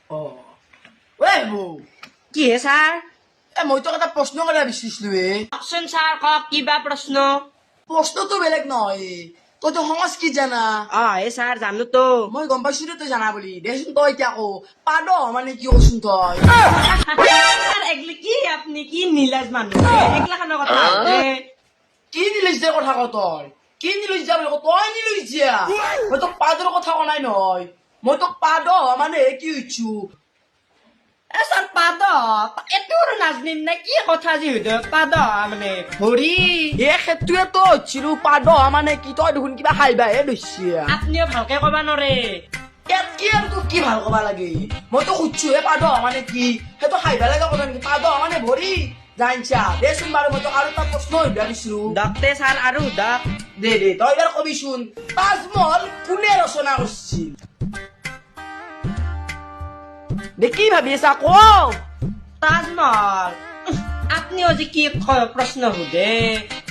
ঐ বৌ কি হে ছাৰ মই তোক এটা প্ৰশ্ন কৰিব বিচাৰিছিলো কওকচোন ছাৰ কওক কিবা প্ৰশ্ন প্ৰশ্নটো বেলেগ নহয় তইতো সংস্কৃত জানা এই ছাৰ জানোতো মই গম পাইছো তই জানা বুলি দেচোন তই এতিয়া আকৌ পাদ মানে কি কচোন তই ছাৰ একলি কি আপুনি কি নীলাজ মানুহ একলাখানৰ কথা কি নিলজ্জাৰ কথা ক তই কি নিলজ্জা বুলি ক তই নিলজ্জা মই তোক পাদৰ কথা কোৱা নাই নহয় মই তোক পাদ মানে কি হৈছো ছাৰ পাদ এইটো নাজনিম নে কি কথা যিহেতু পাদ মানে ভৰি সেইটোৱেতো হৈছিলো পাদ মানে কি তই দেখোন কিবা খাইবাহে লৈছা আপুনিও ভালকে কবা নৰে ইয়াত কি আৰু তোক কি ভাল কবা লাগে মইতো সুধছো পাদ মানে কি সেইটো খাইবা লগা কথা নেকি পাদ মানে ভৰি জানছা দেচোন বাৰু মই তোক আৰু এটা প্ৰশ্ন সুধিব দিছিলো দকতে ছাৰ আৰু দক দে তই এবাৰ কবিচোন তাজমহল কোনে ৰচনা কৰিছিল দে কি ভাবি আছা ক তাজমহল আপুনিও যে কি প্ৰশ্ন সোধে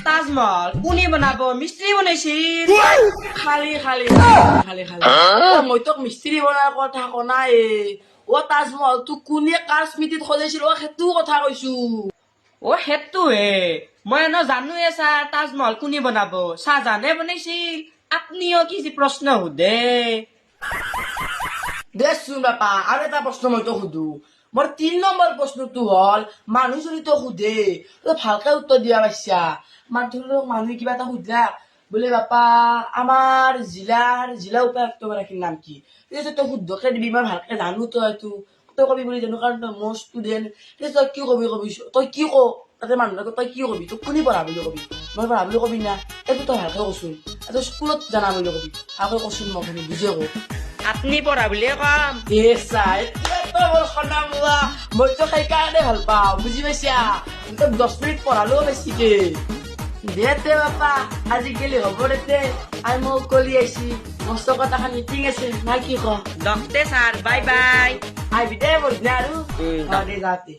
তাজমহল কোনে বনাব মিস্ত্ৰী বনাইছিল খালি মই তোক মিস্ত্ৰী বনাৰ কথা কোৱা নাই তাজমহল তোক কোনে কাৰ স্মৃতিত সজাইছিল সেইটো কথা কৈছো সেইটোহে মই এনে জানোৱে ছাৰ তাজমহল কোনে বনাব চাহজাহানে বনাইছিল আপুনিও কি যে প্ৰশ্ন সোধে দেচোন বাপা আৰু এটা প্ৰশ্ন মই তোক সুধো মোৰ 3 নম্বৰ প্ৰশ্নটো হল মানুহ যদি তোক সোধে তই ভালকে উত্তৰ দিয়া পাইছা মানুহে কিবা এটা সুধিলা বোলে বাপা আমাৰ জিলা উপায়ুক্তৰ নাম কি তই শুদ্ধকে দিবি মই ভালকে জানো তই কবি বুলি জানো কাৰণ তই মোৰ ষ্টুডেণ্ট তই কি কবি তই কি ক তাতে মানুহ তই কি কবি তোক কোনে পঢ়া বুলি কবি মই পঢ়া বুলি কবি না এইটো তই ভালকে কচোন তই স্কুলত জানা বুলি কবি ভালকে কচোন মোক বুজে ক আপুনি পঢ়া বুলিয়ে কম মইতো সেইকাৰণে ভাল পাওঁ বুজি পাইছা তই 10 মিনিট পঢ়ালেও বেছিকে দে বাপা আজিকালি হ'ব দে আৰু মই কলি আহিছি মস্ত কথা এখন মিটিং আছে নাই কি ক দকতে ছাৰ বাই বাই আহিবি দে বঢ়িয়া আৰু দে যাতে